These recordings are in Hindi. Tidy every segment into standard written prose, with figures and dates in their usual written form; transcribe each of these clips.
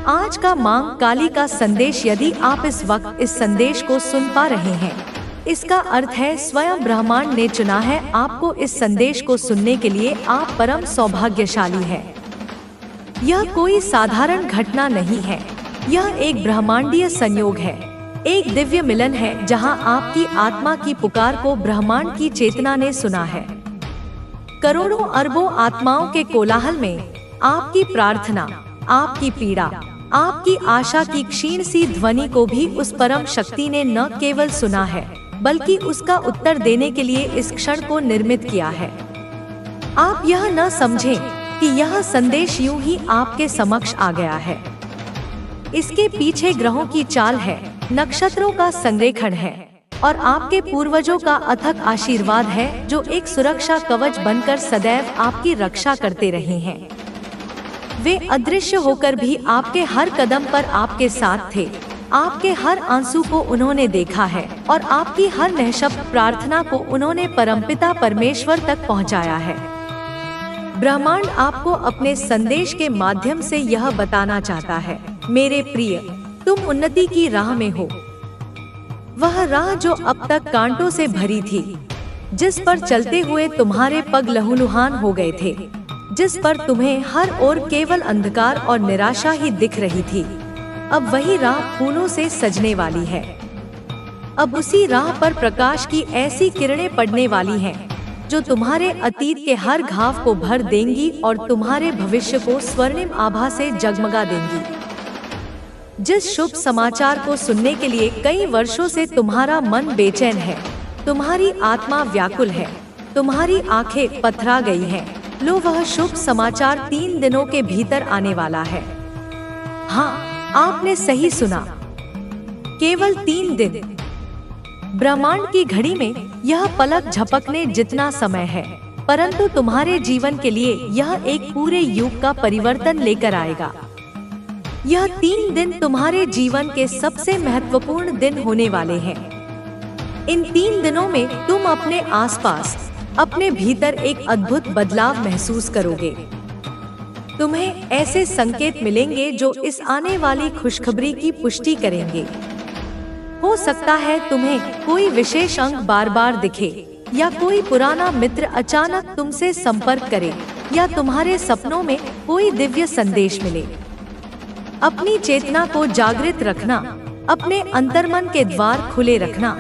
आज का मांग काली का संदेश, यदि आप इस वक्त इस संदेश को सुन पा रहे हैं, इसका अर्थ है स्वयं ब्रह्मांड ने चुना है आपको इस संदेश को सुनने के लिए। आप परम सौभाग्यशाली हैं। यह कोई साधारण घटना नहीं है, यह एक ब्रह्मांडीय संयोग है, एक दिव्य मिलन है जहां आपकी आत्मा की पुकार को ब्रह्मांड की चेतना ने सुना है। करोड़ों अरबों आत्माओं के कोलाहल में आपकी प्रार्थना, आपकी पीड़ा, आपकी आशा की क्षीण सी ध्वनि को भी उस परम शक्ति ने न केवल सुना है, बल्कि उसका उत्तर देने के लिए इस क्षण को निर्मित किया है। आप यह न समझें कि यह संदेश यूं ही आपके समक्ष आ गया है। इसके पीछे ग्रहों की चाल है, नक्षत्रों का संरेखण है और आपके पूर्वजों का अथक आशीर्वाद है, जो एक सुरक्षा कवच बनकर सदैव आपकी रक्षा करते रहे हैं। वे अदृश्य होकर भी आपके हर कदम पर आपके साथ थे। आपके हर आंसू को उन्होंने देखा है और आपकी हर निःशब्द प्रार्थना को उन्होंने परमपिता परमेश्वर तक पहुंचाया है। ब्रह्मांड आपको अपने संदेश के माध्यम से यह बताना चाहता है, मेरे प्रिय, तुम उन्नति की राह में हो। वह राह जो अब तक कांटों से भरी थी, जिस पर चलते हुए तुम्हारे पग लहूलुहान हो गए थे, जिस पर तुम्हें हर ओर केवल अंधकार और निराशा ही दिख रही थी, अब वही राह फूलों से सजने वाली है। अब उसी राह पर प्रकाश की ऐसी किरणें पड़ने वाली हैं, जो तुम्हारे अतीत के हर घाव को भर देंगी और तुम्हारे भविष्य को स्वर्णिम आभा से जगमगा देंगी। जिस शुभ समाचार को सुनने के लिए कई वर्षों से तुम्हारा मन बेचैन है, तुम्हारी आत्मा व्याकुल है, तुम्हारी आंखें पथरा गई हैं, लो वह शुभ समाचार 3 दिनों के भीतर आने वाला है। हाँ, आपने सही सुना, केवल 3 दिन। ब्रह्मांड की घड़ी में यह पलक झपकने जितना समय है, परंतु तुम्हारे जीवन के लिए यह एक पूरे युग का परिवर्तन लेकर आएगा। यह 3 दिन तुम्हारे जीवन के सबसे महत्वपूर्ण दिन होने वाले हैं। इन 3 दिनों में तुम अपने आसपास, अपने भीतर एक अद्भुत बदलाव महसूस करोगे। तुम्हें ऐसे संकेत मिलेंगे जो इस आने वाली खुशखबरी की पुष्टि करेंगे। हो सकता है तुम्हें कोई विशेष अंक बार बार दिखे, या कोई पुराना मित्र अचानक तुमसे संपर्क करे, या तुम्हारे सपनों में कोई दिव्य संदेश मिले। अपनी चेतना को जागृत रखना, अपने अंतर्मन के द्वार खुले रखना,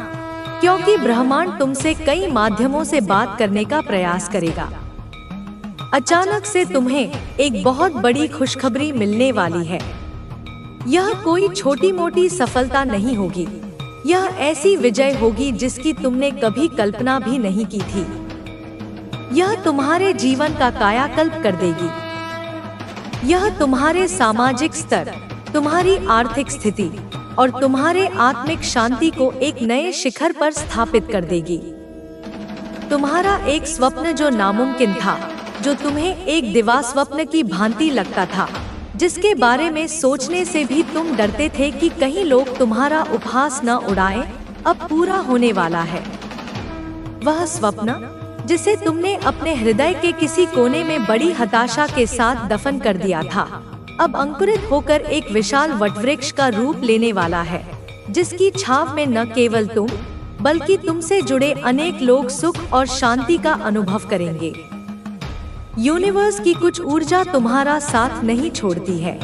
क्योंकि ब्रह्मांड तुमसे कई माध्यमों से बात करने का प्रयास करेगा। अचानक से तुम्हें एक बहुत बड़ी खुशखबरी मिलने वाली है। यह कोई छोटी मोटी सफलता नहीं होगी, यह ऐसी विजय होगी जिसकी तुमने कभी कल्पना भी नहीं की थी। यह तुम्हारे जीवन का कायाकल्प कर देगी। यह तुम्हारे सामाजिक स्तर, तुम्हारी आर्थिक स्थिति और तुम्हारे आत्मिक शांति को एक नए शिखर पर स्थापित कर देगी। तुम्हारा एक स्वप्न जो नामुमकिन था, जो तुम्हें एक दिवास्वप्न की भांति लगता था, जिसके बारे में सोचने से भी तुम डरते थे कि कहीं लोग तुम्हारा उपहास न उड़ाएं, अब पूरा होने वाला है। वह स्वप्न जिसे तुमने अपने हृदय के किसी कोने में बड़ी हताशा के साथ दफन कर दिया था, अब अंकुरित होकर एक विशाल वटवृक्ष का रूप लेने वाला है, जिसकी छाव में न केवल तुम, बल्कि तुमसे जुड़े अनेक लोग सुख और शांति का अनुभव करेंगे। यूनिवर्स की कुछ ऊर्जा तुम्हारा साथ नहीं छोड़ती है।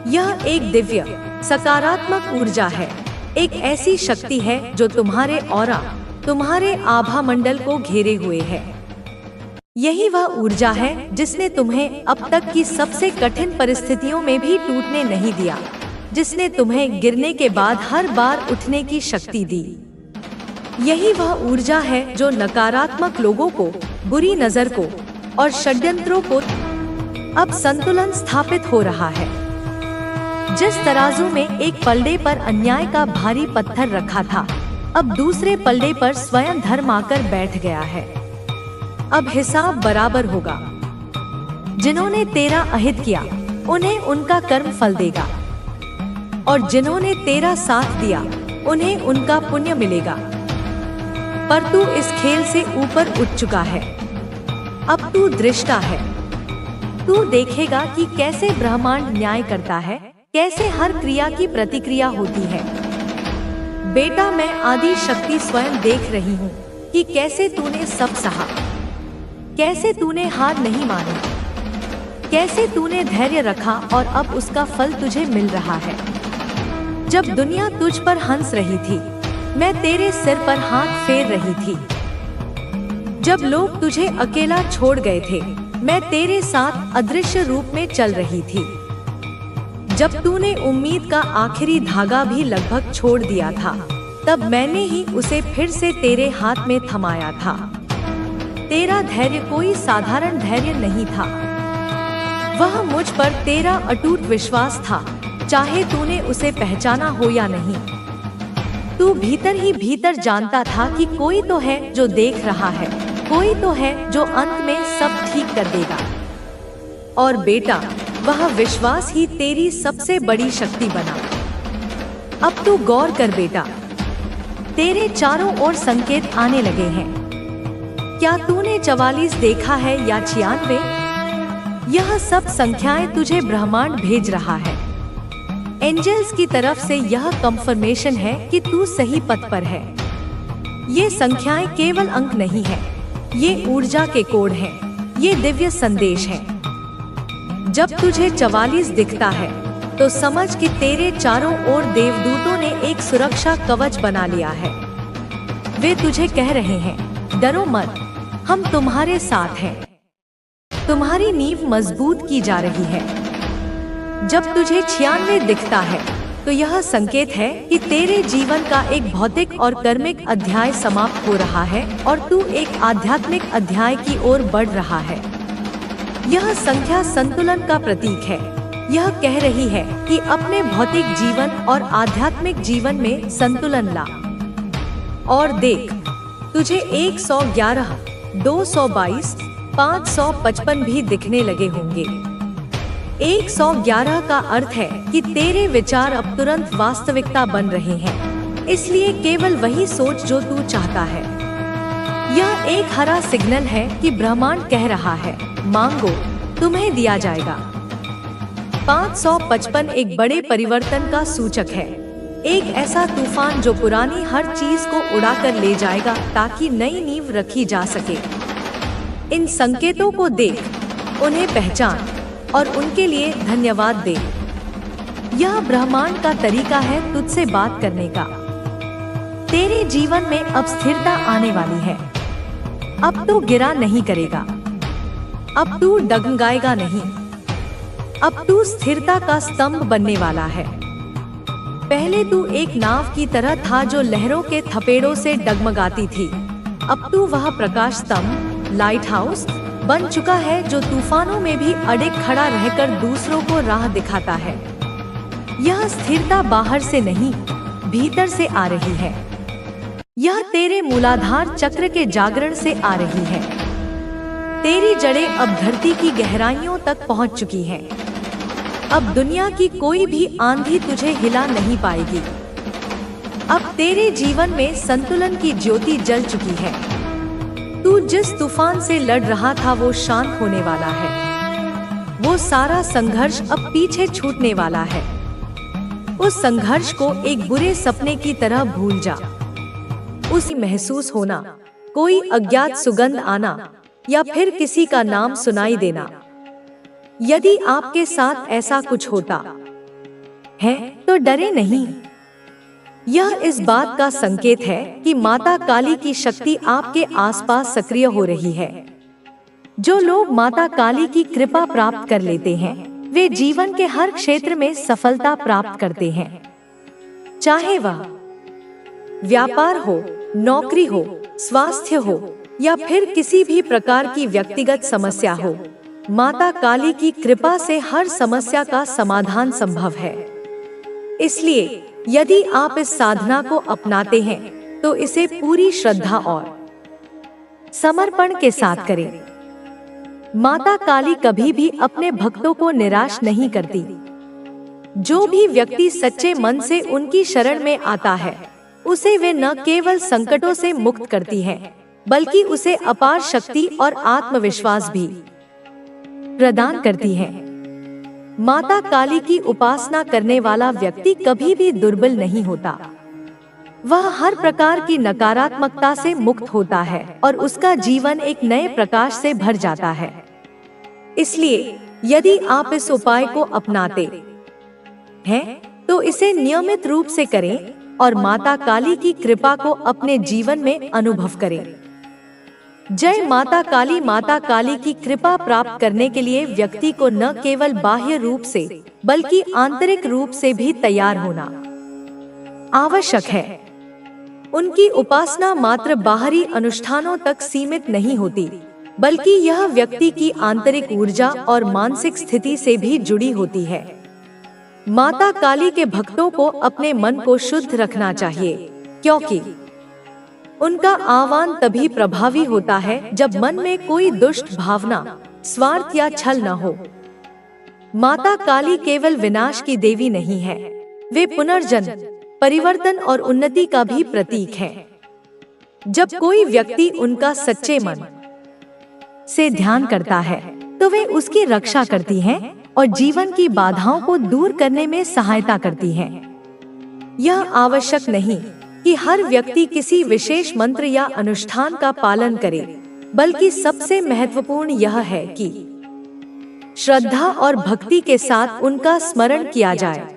यह एक दिव्य, सकारात्मक ऊर्जा है, एक ऐसी शक्ति है जो तुम्हारे ऑरा, तुम्हारे आभा मंडल को घेरे हुए है। यही वह ऊर्जा है जिसने तुम्हें अब तक की सबसे कठिन परिस्थितियों में भी टूटने नहीं दिया, जिसने तुम्हें गिरने के बाद हर बार उठने की शक्ति दी। यही वह ऊर्जा है जो नकारात्मक लोगों को, बुरी नजर को और षड्यंत्रों को अब संतुलन स्थापित हो रहा है। जिस तराजू में एक पलड़े पर अन्याय का भारी पत्थर रखा था, अब दूसरे पलड़े पर स्वयं धर्म आकर बैठ गया है। अब हिसाब बराबर होगा। जिन्होंने तेरा अहित किया, उन्हें उनका कर्म फल देगा, और जिन्होंने तेरा साथ दिया, उन्हें उनका पुण्य मिलेगा। पर तू इस खेल से ऊपर उठ चुका है। अब तू दृष्टा है। तू देखेगा कि कैसे ब्रह्मांड न्याय करता है। कैसे हर क्रिया की प्रतिक्रिया होती है। बेटा, मैं आदि शक्ति स्वयं देख रही हूँ कि कैसे तूने सब सहा, कैसे तूने हार नहीं मानी, कैसे तूने धैर्य रखा और अब उसका फल तुझे मिल रहा है। जब दुनिया तुझ पर हंस रही थी, मैं तेरे सिर पर हाथ फेर रही थी। जब लोग तुझे अकेला छोड़ गए थे, मैं तेरे साथ अदृश्य रूप में चल रही थी। जब तूने उम्मीद का आखिरी धागा भी लगभग छोड़ दिया था, तब मैंने ही उसे फिर से तेरे हाथ में थमाया था। तेरा धैर्य कोई साधारण धैर्य नहीं था, वह मुझ पर तेरा अटूट विश्वास था, चाहे तूने उसे पहचाना हो या नहीं। तू भीतर ही भीतर जानता था कि कोई तो है जो देख रहा है, कोई तो है जो अंत में सब ठीक कर देगा। और बेटा, वह विश्वास ही तेरी सबसे बड़ी शक्ति बना। अब तू गौर कर बेटा, तेरे चारों ओर संकेत आने लगे हैं। क्या तूने 44 देखा है या 96? यह सब संख्याएं तुझे ब्रह्मांड भेज रहा है। एंजल्स की तरफ से यह कंफर्मेशन है कि तू सही पथ पर है। ये संख्याएं केवल अंक नहीं है, ये ऊर्जा के कोड हैं, ये दिव्य संदेश हैं। जब तुझे 44 दिखता है, तो समझ कि तेरे चारों ओर देवदूतों ने एक सुरक्षा कवच बना लिया है। वे तुझे कह रहे हैं, डरो मत, हम तुम्हारे साथ हैं। तुम्हारी नींव मजबूत की जा रही है। जब तुझे 96 दिखता है, तो यह संकेत है कि तेरे जीवन का एक भौतिक और कर्मिक अध्याय समाप्त हो रहा है और तू एक आध्यात्मिक अध्याय की ओर बढ़ रहा है। यह संख्या संतुलन का प्रतीक है। यह कह रही है कि अपने भौतिक जीवन और आध्यात्मिक जीवन में संतुलन ला। और देख, तुझे 111, 222, 555 भी दिखने लगे होंगे। 111 का अर्थ है कि तेरे विचार अब तुरंत वास्तविकता बन रहे हैं, इसलिए केवल वही सोच जो तू चाहता है। यह एक हरा सिग्नल है कि ब्रह्मांड कह रहा है, मांगो, तुम्हें दिया जाएगा। 555 एक बड़े परिवर्तन का सूचक है, एक ऐसा तूफान जो पुरानी हर चीज को उड़ाकर ले जाएगा ताकि नई नींव रखी जा सके। इन संकेतों को देख, उन्हें पहचान और उनके लिए धन्यवाद दे। यह ब्रह्मांड का तरीका है तुझसे बात करने का। तेरे जीवन में अब स्थिरता आने वाली है। अब तू गिरा नहीं करेगा, अब तू डगमगाएगा नहीं, अब तू स्थिरता का स्तंभ बनने वाला है। पहले तू एक नाव की तरह था जो लहरों के थपेड़ों से डगमगाती थी। अब तू वह प्रकाश स्तंभ, लाइट हाउस बन चुका है जो तूफानों में भी अड़े खड़ा रहकर दूसरों को राह दिखाता है। यह स्थिरता बाहर से नहीं, भीतर से आ रही है। यह तेरे मूलाधार चक्र के जागरण से आ रही है। तेरी जड़ें अब धरती की गहराइयों तक पहुंच चुकी हैं। अब दुनिया की कोई भी आंधी तुझे हिला नहीं पाएगी। अब तेरे जीवन में संतुलन की ज्योति जल चुकी है। तू जिस तूफान से लड़ रहा था वो शांत होने वाला है। वो सारा संघर्ष अब पीछे छूटने वाला है। उस संघर्ष को एक बुरे सपने की तरह भूल जा। उस महसूस होना, कोई अज्ञात सुगंध आना या फिर किसी का नाम सुनाई देना। यदि आपके साथ ऐसा कुछ होता है तो डरे नहीं। यह इस बात का संकेत है कि माता काली की शक्ति आपके आसपास सक्रिय हो रही है। जो लोग माता काली की कृपा प्राप्त कर लेते हैं, वे जीवन के हर क्षेत्र में सफलता प्राप्त करते हैं। चाहे वह व्यापार हो, नौकरी हो, स्वास्थ्य हो या फिर किसी भी प्रकार की व्यक्तिगत समस्या हो, माता काली की कृपा से हर समस्या का समाधान संभव है। इसलिए यदि आप इस साधना को अपनाते हैं तो इसे पूरी श्रद्धा और समर्पण के साथ करें। माता काली कभी भी अपने भक्तों को निराश नहीं करती। जो भी व्यक्ति सच्चे मन से उनकी शरण में आता है, उसे वे न केवल संकटों से मुक्त करती हैं, बल्कि उसे अपार शक्ति और आत्मविश्वास भी प्रदान करती हैं। माता काली की उपासना करने वाला व्यक्ति कभी भी दुर्बल नहीं होता। वह हर प्रकार की नकारात्मकता से मुक्त होता है और उसका जीवन एक नए प्रकाश से भर जाता है। इसलिए यदि आप इस उपाय को अपनाते हैं तो इसे नियमित रूप से करें और माता काली की कृपा को अपने जीवन में अनुभव करें। जय माता काली। माता काली की कृपा प्राप्त करने के लिए व्यक्ति को न केवल बाह्य रूप से बल्कि आंतरिक रूप से भी तैयार होना आवश्यक है। उनकी उपासना मात्र बाहरी अनुष्ठानों तक सीमित नहीं होती, बल्कि यह व्यक्ति की आंतरिक ऊर्जा और मानसिक स्थिति से भी जुड़ी होती है। माता काली के भक्तों को अपने मन को शुद्ध रखना चाहिए, क्योंकि उनका आह्वान तभी प्रभावी होता है जब मन में कोई दुष्ट भावना, स्वार्थ या छल न हो। माता काली केवल विनाश की देवी नहीं है, वे पुनर्जन्म, परिवर्तन और उन्नति का भी प्रतीक है। जब कोई व्यक्ति उनका सच्चे मन से ध्यान करता है तो वे उसकी रक्षा करती हैं और जीवन की बाधाओं को दूर करने में सहायता करती हैं। यह आवश्यक नहीं कि हर व्यक्ति किसी विशेष मंत्र या अनुष्ठान का पालन करे, बल्कि सबसे महत्वपूर्ण यह है कि श्रद्धा और भक्ति के साथ उनका स्मरण किया जाए।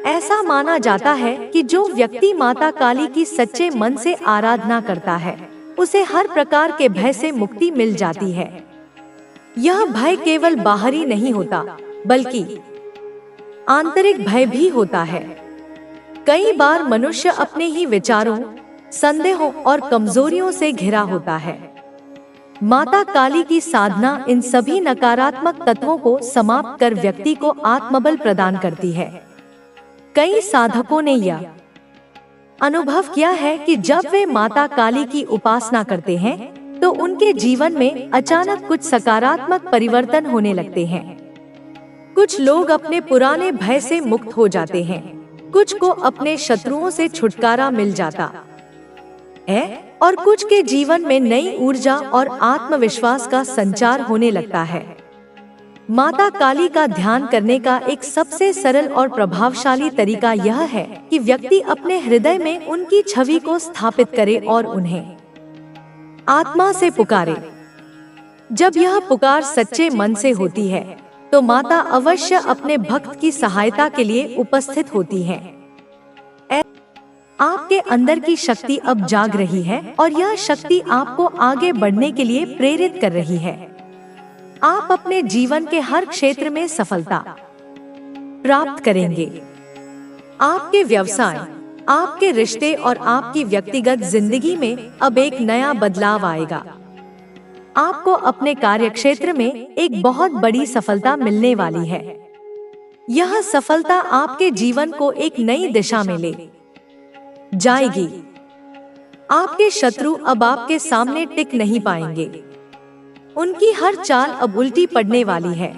ऐसा माना जाता है कि जो व्यक्ति माता काली की सच्चे मन से आराधना करता है, उसे हर प्रकार के भय से मुक्ति मिल जाती है। यह भय केवल बाहरी नहीं होता, बल्कि आंतरिक भय भी होता है। कई बार मनुष्य अपने ही विचारों, संदेहों और कमजोरियों से घिरा होता है। माता काली की साधना इन सभी नकारात्मक तत्वों को समाप्त कर व्यक्ति को आत्मबल प्रदान करती है। कई साधकों ने यह अनुभव किया है कि जब वे माता काली की उपासना करते हैं तो उनके जीवन में अचानक कुछ सकारात्मक परिवर्तन होने लगते हैं। कुछ लोग अपने पुराने भय से मुक्त हो जाते हैं, कुछ को अपने शत्रुओं से छुटकारा मिल जाता है और कुछ के जीवन में नई ऊर्जा और आत्मविश्वास का संचार होने लगता है। माता काली का ध्यान करने का एक सबसे सरल और प्रभावशाली तरीका यह है कि व्यक्ति अपने हृदय में उनकी छवि को स्थापित करे और उन्हें आत्मा से पुकारे। जब यह पुकार सच्चे मन से होती है तो माता अवश्य अपने भक्त की सहायता के लिए उपस्थित होती है। आपके अंदर की शक्ति अब जाग रही है और यह शक्ति आपको आगे बढ़ने के लिए प्रेरित कर रही है। आप अपने जीवन के हर क्षेत्र में सफलता प्राप्त करेंगे। आपके व्यवसाय, आपके रिश्ते और आपकी व्यक्तिगत जिंदगी में अब एक नया बदलाव आएगा। आपको अपने कार्यक्षेत्र में एक बहुत बड़ी सफलता मिलने वाली है। यह सफलता आपके जीवन को एक नई दिशा में ले जाएगी। आपके शत्रु अब आपके सामने टिक नहीं पाएंगे। उनकी हर चाल अब उल्टी पड़ने वाली है।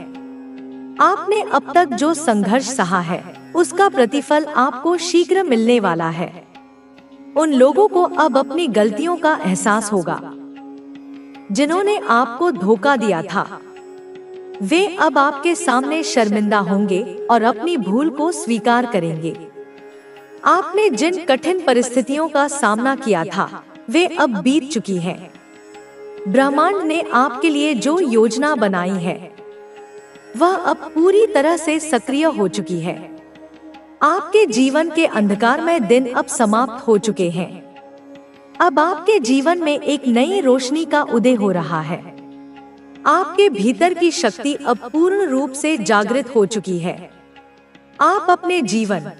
आपने अब तक जो संघर्ष सहा है, उसका प्रतिफल आपको शीघ्र मिलने वाला है। उन लोगों को अब अपनी गलतियों का एहसास होगा जिन्होंने आपको धोखा दिया था। वे अब आपके सामने शर्मिंदा होंगे और अपनी भूल को स्वीकार करेंगे। आपने जिन कठिन परिस्थितियों का सामना किया था, वे अब बीत चुकी हैं। ब्रह्मांड ने आपके लिए जो योजना बनाई है, वह अब पूरी तरह से सक्रिय हो चुकी है। आपके जीवन के अंधकारमय दिन अब समाप्त हो चुके हैं। अब आपके जीवन में एक नई रोशनी का उदय हो रहा है। आपके भीतर की शक्ति अब पूर्ण रूप से जागृत हो चुकी है। आप अपने जीवन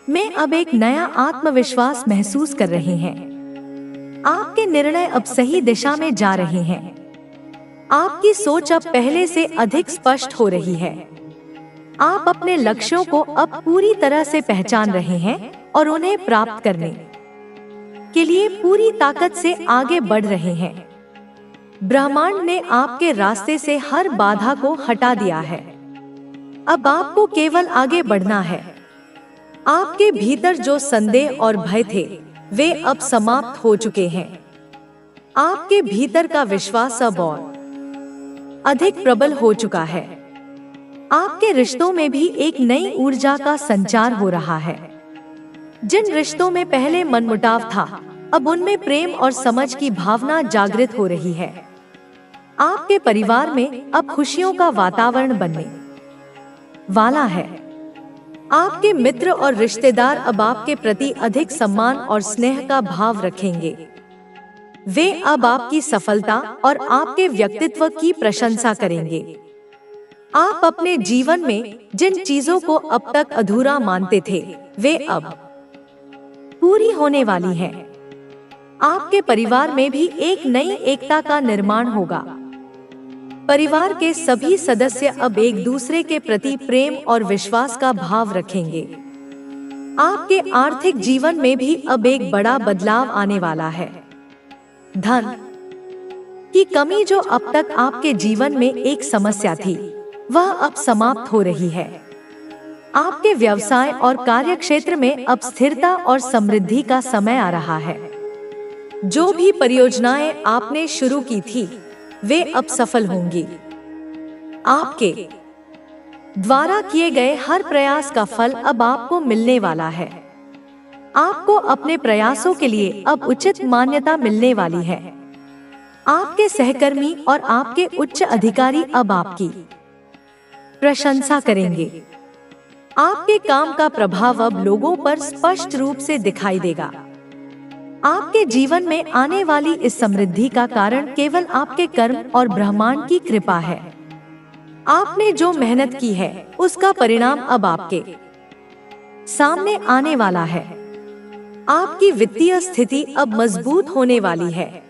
में अब एक नया आत्मविश्वास महसूस कर रहे हैं। आपके निर्णय अब सही दिशा में जा रहे हैं। आपकी सोच अब पहले से अधिक स्पष्ट हो रही है। आप अपने लक्ष्यों को अब पूरी तरह से पहचान रहे हैं और उन्हें प्राप्त करने के लिए पूरी ताकत से आगे बढ़ रहे हैं। ब्रह्मांड ने आपके रास्ते से हर बाधा को हटा दिया है। अब आपको केवल आगे बढ़ना है। आपके भीतर जो संदेह और भय थे, वे अब समाप्त हो चुके हैं। आपके भीतर का विश्वास अब और अधिक प्रबल हो चुका है। आपके रिश्तों में भी एक नई ऊर्जा का संचार हो रहा है। जिन रिश्तों में पहले मनमुटाव था, अब उनमें प्रेम और समझ की भावना जागृत हो रही है। आपके परिवार में अब खुशियों का वातावरण बनने वाला है। आपके मित्र और रिश्तेदार अब आपके प्रति अधिक सम्मान और स्नेह का भाव रखेंगे। वे अब आपकी सफलता और आपके व्यक्तित्व की प्रशंसा करेंगे। आप अपने जीवन में जिन चीजों को अब तक अधूरा मानते थे, वे अब पूरी होने वाली हैं। आपके परिवार में भी एक नई एकता का निर्माण होगा। परिवार के सभी सदस्य अब एक दूसरे के प्रति प्रेम और विश्वास का भाव रखेंगे। आपके आर्थिक जीवन में भी अब एक बड़ा बदलाव आने वाला है। धन की कमी जो अब तक आपके जीवन में एक समस्या थी, वह अब समाप्त हो रही है। आपके व्यवसाय और कार्य क्षेत्र में अब स्थिरता और समृद्धि का समय आ रहा है। जो भी परियोजनाएं आपने शुरू की थी, वे अब सफल होंगी। आपके द्वारा किए गए हर प्रयास का फल अब आपको मिलने वाला है। आपको अपने प्रयासों के लिए अब उचित मान्यता मिलने वाली है। आपके सहकर्मी और आपके उच्च अधिकारी अब आपकी प्रशंसा करेंगे। आपके काम का प्रभाव अब लोगों पर स्पष्ट रूप से दिखाई देगा। आपके जीवन में आने वाली इस समृद्धि का कारण केवल आपके कर्म और ब्रह्मांड की कृपा है। आपने जो मेहनत की है, उसका परिणाम अब आपके सामने आने वाला है। आपकी वित्तीय स्थिति अब मजबूत होने वाली है।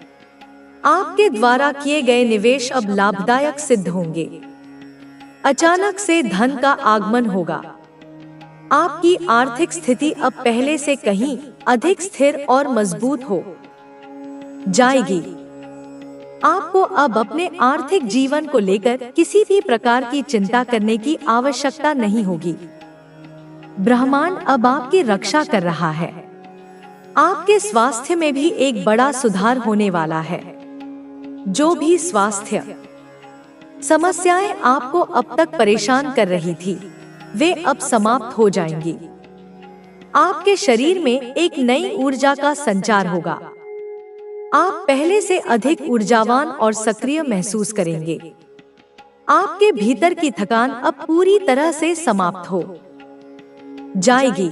आपके द्वारा किए गए निवेश अब लाभदायक सिद्ध होंगे। अचानक से धन का आगमन होगा। आपकी आर्थिक स्थिति अब पहले से कहीं अधिक स्थिर और मजबूत हो जाएगी। आपको अब अपने आर्थिक जीवन को लेकर किसी भी प्रकार की चिंता करने की आवश्यकता नहीं होगी। ब्रह्मांड अब आपकी रक्षा कर रहा है। आपके स्वास्थ्य में भी एक बड़ा सुधार होने वाला है। जो भी स्वास्थ्य समस्याएं आपको अब तक परेशान कर रही थी, वे अब समाप्त हो जाएंगी। आपके शरीर में एक नई ऊर्जा का संचार होगा। आप पहले से अधिक ऊर्जावान और सक्रिय महसूस करेंगे। आपके भीतर की थकान अब पूरी तरह से समाप्त हो जाएगी।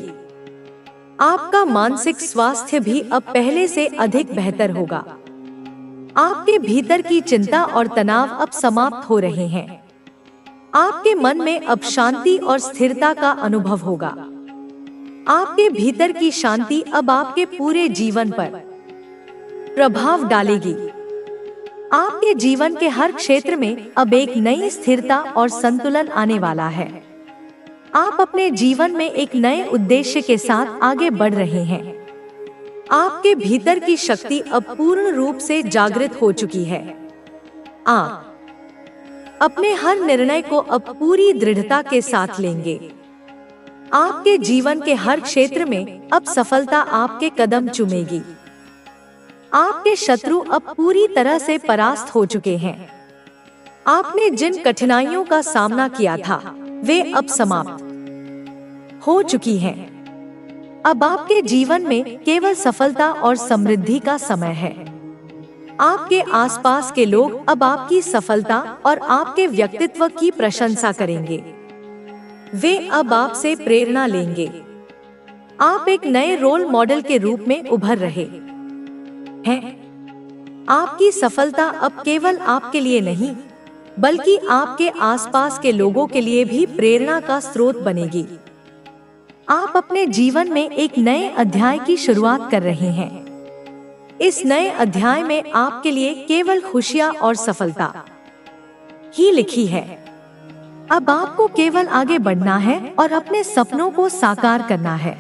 आपका मानसिक स्वास्थ्य भी अब पहले से अधिक बेहतर होगा। आपके भीतर की चिंता और तनाव अब समाप्त हो रहे हैं। आपके मन में अब शांति और स्थिरता का अनुभव होगा। आपके भीतर की शांति अब आपके पूरे जीवन पर प्रभाव डालेगी। आपके जीवन के हर क्षेत्र में अब एक नई स्थिरता और संतुलन आने वाला है। आप अपने जीवन में एक नए उद्देश्य के साथ आगे बढ़ रहे हैं। आपके भीतर की शक्ति अब पूर्ण रूप से जागृत हो चुकी है। आप अपने हर निर्णय को अब पूरी दृढ़ता के साथ लेंगे। आपके जीवन के हर क्षेत्र में अब सफलता आपके कदम चूमेगी। आपके शत्रु अब पूरी तरह से परास्त हो चुके हैं। आपने जिन कठिनाइयों का सामना किया था, वे अब समाप्त हो चुकी हैं। अब आपके जीवन में केवल सफलता और समृद्धि का समय है। आपके आसपास के लोग अब आपकी सफलता और आपके व्यक्तित्व की प्रशंसा करेंगे। वे अब आपसे प्रेरणा लेंगे। आप एक नए रोल मॉडल के रूप में उभर रहे हैं। आपकी सफलता अब केवल आपके लिए नहीं, बल्कि आपके आसपास के लोगों के लिए भी प्रेरणा का स्रोत बनेगी। आप अपने जीवन में एक नए अध्याय की शुरुआत कर रहे हैं। इस नए अध्याय में आपके लिए केवल खुशियां और सफलता ही लिखी है। अब आपको केवल आगे बढ़ना है और अपने सपनों को साकार करना है।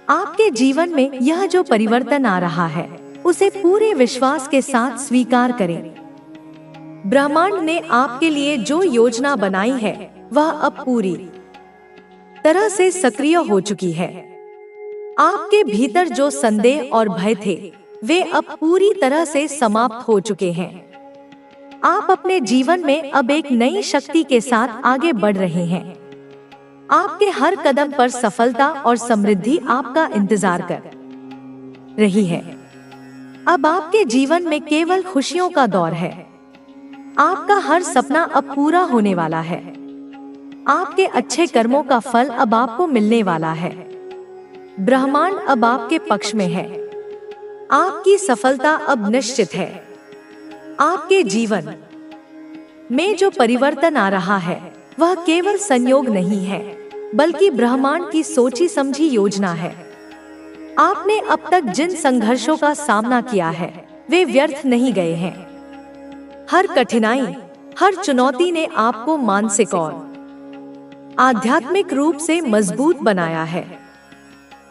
आपके जीवन में यह जो परिवर्तन आ रहा है, उसे पूरे विश्वास के साथ स्वीकार करें। ब्रह्मांड ने आपके लिए जो योजना बनाई है, वह अब पूरी तरह से सक्रिय हो चुकी है। आपके भीतर जो संदेह और भय थे, वे अब पूरी तरह से समाप्त हो चुके हैं। आप अपने जीवन में अब एक नई शक्ति के साथ आगे बढ़ रहे हैं। आपके हर कदम पर सफलता और समृद्धि आपका इंतजार कर रही है। अब आपके जीवन में केवल खुशियों का दौर है। आपका हर सपना अब पूरा होने वाला है। आपके अच्छे कर्मों का फल अब आपको मिलने वाला है। ब्रह्मांड अब आपके पक्ष में है। आपकी सफलता अब निश्चित है। आपके जीवन में जो परिवर्तन आ रहा है वह केवल संयोग नहीं है, बल्कि ब्रह्मांड की सोची समझी योजना है। आपने अब तक जिन संघर्षों का सामना किया है वे व्यर्थ नहीं गए हैं। हर कठिनाई, हर चुनौती ने आपको मानसिक और आध्यात्मिक रूप से मजबूत बनाया है।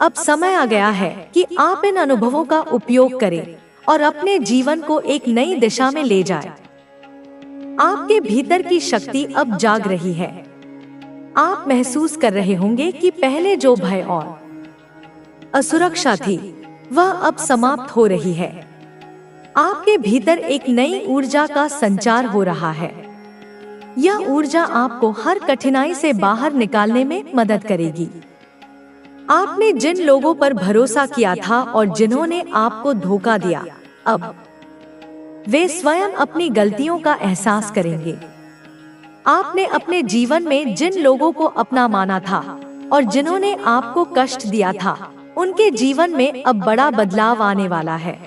अब समय आ गया है कि आप इन अनुभवों का उपयोग करें और अपने जीवन को एक नई दिशा में ले जाएं। आपके भीतर की शक्ति अब जाग रही है। आप महसूस कर रहे होंगे कि पहले जो भय और असुरक्षा थी वह अब समाप्त हो रही है। आपके भीतर एक नई ऊर्जा का संचार हो रहा है। यह ऊर्जा आपको हर कठिनाई से बाहर निकालने में मदद करेगी। आपने जिन लोगों पर भरोसा किया था और जिन्होंने आपको धोखा दिया, अब वे स्वयं अपनी गलतियों का एहसास करेंगे। आपने अपने जीवन में जिन लोगों को अपना माना था और जिन्होंने आपको कष्ट दिया था, उनके जीवन में अब बड़ा बदलाव आने वाला है।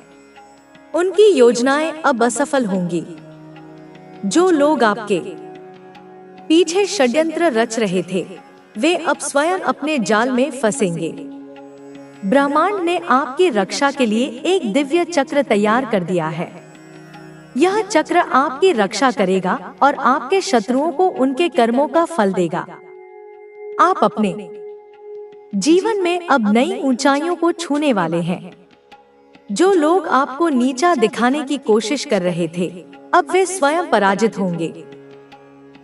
उनकी योजनाएं अब असफल होंगी। जो लोग आपके पीछे षड्यंत्र रच रहे थे, वे अब स्वयं अपने जाल में फंसेंगे। ब्रह्मांड ने आपकी रक्षा के लिए एक दिव्य चक्र तैयार कर दिया है। यह चक्र आपकी रक्षा करेगा और आपके शत्रुओं को उनके कर्मों का फल देगा। आप अपने जीवन में अब नई ऊंचाइयों को छूने वाले हैं। जो लोग आपको नीचा दिखाने की कोशिश कर रहे थे, अब वे स्वयं पराजित होंगे।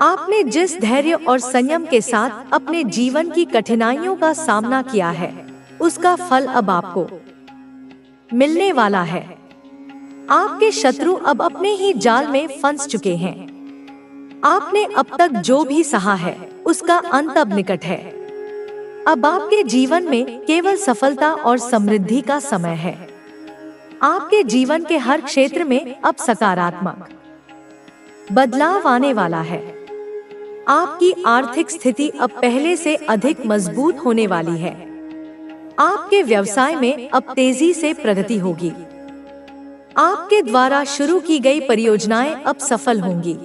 आपने जिस धैर्य और संयम के साथ अपने जीवन की कठिनाइयों का सामना किया है, उसका फल अब आपको मिलने वाला है। आपके शत्रु अब अपने ही जाल में फंस चुके हैं। आपने अब तक जो भी सहा है, उसका अंत अब निकट है। अब आपके जीवन में केवल सफलता और समृद्धि का समय है। आपके जीवन के हर क्षेत्र में अब सकारात्मक बदलाव आने वाला है। आपकी आर्थिक स्थिति अब पहले से अधिक मजबूत होने वाली है। आपके व्यवसाय में अब तेजी से प्रगति होगी। आपके द्वारा शुरू की गई परियोजनाएं अब सफल होंगी।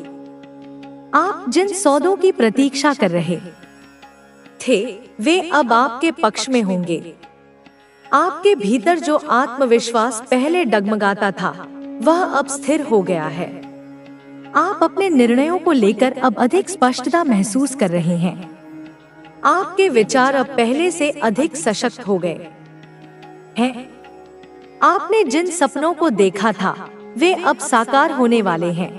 आप जिन सौदों की प्रतीक्षा कर रहे थे, वे अब आपके पक्ष में होंगे। आपके भीतर जो आत्मविश्वास पहले डगमगाता था, वह अब स्थिर हो गया है। आप अपने निर्णयों को लेकर अब अधिक स्पष्टता महसूस कर रहे हैं। आपके विचार अब पहले से अधिक सशक्त हो गए हैं। आपने जिन सपनों को देखा था, वे अब साकार होने वाले हैं।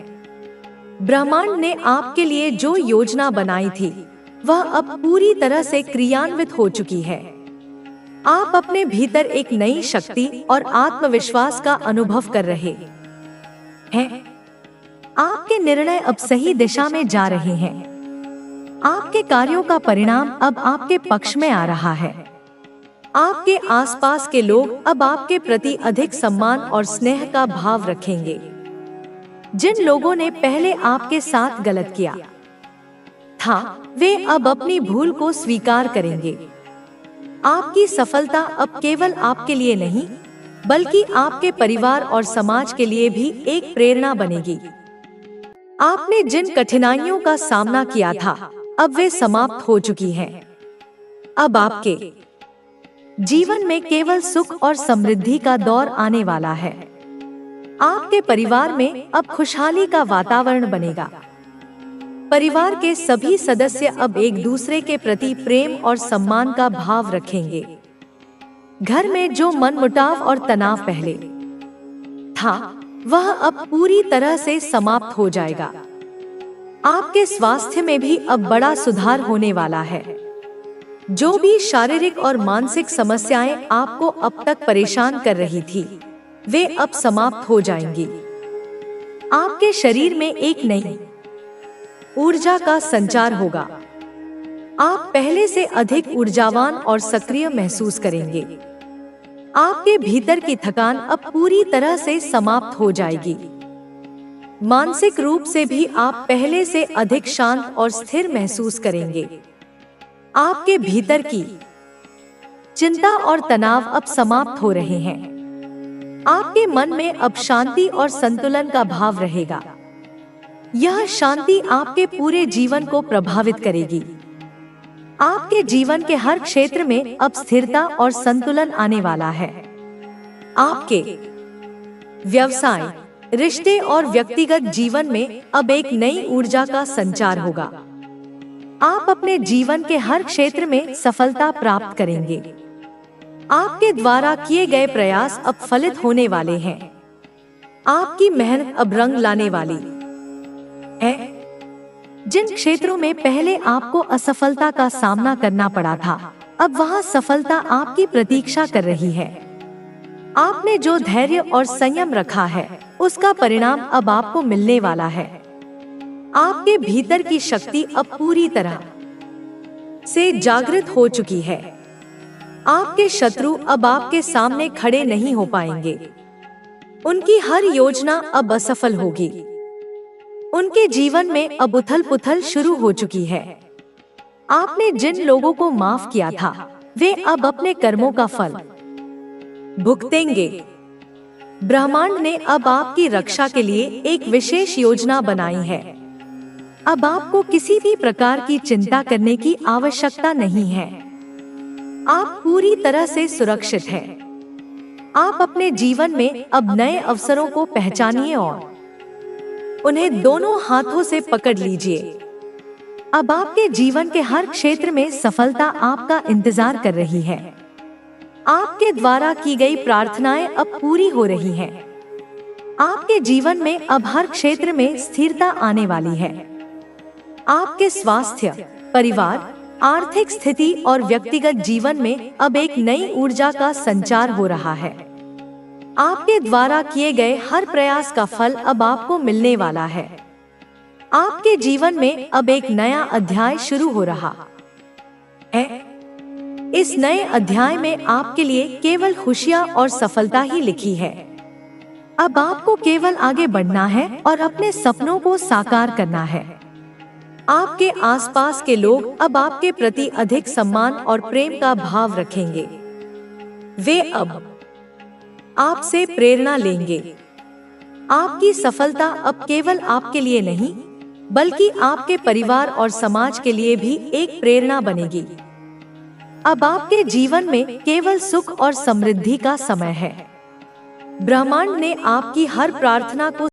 ब्रह्मांड ने आपके लिए जो योजना बनाई थी, वह अब पूरी तरह से क्रियान्वित हो चुकी है। आप अपने भीतर एक नई शक्ति और आत्मविश्वास का अनुभव कर रहे हैं। आपके निर्णय अब सही दिशा में जा रहे हैं। आपके कार्यों का परिणाम अब आपके पक्ष में आ रहा है। आपके आसपास के लोग अब आपके प्रति अधिक सम्मान और स्नेह का भाव रखेंगे। जिन लोगों ने पहले आपके साथ गलत किया था, वे अब अपनी भूल को स्वीकार करेंगे। आपकी सफलता अब केवल आपके लिए नहीं, बल्कि आपके परिवार और समाज के लिए भी एक प्रेरणा बनेगी। आपने जिन कठिनाइयों का सामना किया था, अब वे समाप्त हो चुकी हैं। अब आपके जीवन में केवल सुख और समृद्धि का दौर आने वाला है। आपके परिवार में अब खुशहाली का वातावरण बनेगा। परिवार के सभी सदस्य अब एक दूसरे के प्रति प्रेम और सम्मान का भाव रखेंगे। घर में जो मनमुटाव और तनाव पहले था, वह अब पूरी तरह से समाप्त हो जाएगा। आपके स्वास्थ्य में भी अब बड़ा सुधार होने वाला है। जो भी शारीरिक और मानसिक समस्याएं आपको अब तक परेशान कर रही थी, वे अब समाप्त हो जाएंगी। आपके शरीर में एक नई ऊर्जा का संचार होगा। आप पहले से अधिक ऊर्जावान और सक्रिय महसूस करेंगे। आपके भीतर की थकान अब पूरी तरह से समाप्त हो जाएगी। मानसिक रूप से भी आप पहले से अधिक शांत और स्थिर महसूस करेंगे। आपके भीतर की चिंता और तनाव अब समाप्त हो रहे हैं। आपके मन में अब शांति और संतुलन का भाव रहेगा। यह शांति आपके पूरे जीवन को प्रभावित करेगी। आपके जीवन के हर क्षेत्र में अब स्थिरता और संतुलन आने वाला है। आपके व्यवसाय, रिश्ते और व्यक्तिगत जीवन में अब एक नई ऊर्जा का संचार होगा। आप अपने जीवन के हर क्षेत्र में सफलता प्राप्त करेंगे। आपके द्वारा किए गए प्रयास अब फलित होने वाले हैं। आपकी मेहनत अब रंग लाने वाली है। जिन क्षेत्रों में पहले आपको असफलता का सामना करना पड़ा था, अब वहां सफलता आपकी प्रतीक्षा कर रही है। आपने जो धैर्य और संयम रखा है, उसका परिणाम अब आपको मिलने वाला है। आपके भीतर की शक्ति अब पूरी तरह से जागृत हो चुकी है। आपके शत्रु अब आपके सामने खड़े नहीं हो पाएंगे। उनकी हर योजना अब असफल होगी। उनके जीवन में अब उथल-पुथल शुरू हो चुकी है। आपने जिन लोगों को माफ किया था, वे अब अपने कर्मों का फल भुगतेंगे। ब्रह्मांड ने अब आपकी रक्षा के लिए एक विशेष योजना बनाई है। अब आपको किसी भी प्रकार की चिंता करने की आवश्यकता नहीं है। आप पूरी तरह से सुरक्षित हैं। आप अपने जीवन में अब नए अवसरों को पहचानिए और उन्हें दोनों हाथों से पकड़ लीजिए। अब आपके जीवन के हर क्षेत्र में सफलता आपका इंतजार कर रही है। आपके द्वारा की गई प्रार्थनाएं अब पूरी हो रही हैं। आपके जीवन में अब हर क्षेत्र में स्थिरता आने वाली है। आपके स्वास्थ्य, परिवार, आर्थिक स्थिति और व्यक्तिगत जीवन में अब एक नई ऊर्जा का संचार हो रहा है। आपके द्वारा किए गए हर प्रयास का फल अब आपको मिलने वाला है। आपके जीवन में अब एक नया अध्याय शुरू हो रहा है। इस नए अध्याय में आपके लिए केवल खुशियां और सफलता ही लिखी है। अब आपको केवल आगे बढ़ना है और अपने सपनों को साकार करना है। आपके आसपास के लोग अब आपके प्रति अधिक सम्मान और प्रेम का भाव रखेंगे। वे अब आपसे प्रेरणा लेंगे। आपकी सफलता अब केवल आपके लिए नहीं, बल्कि आपके परिवार और समाज के लिए भी एक प्रेरणा बनेगी। अब आपके जीवन में केवल सुख और समृद्धि का समय है। ब्रह्मांड ने आपकी हर प्रार्थना को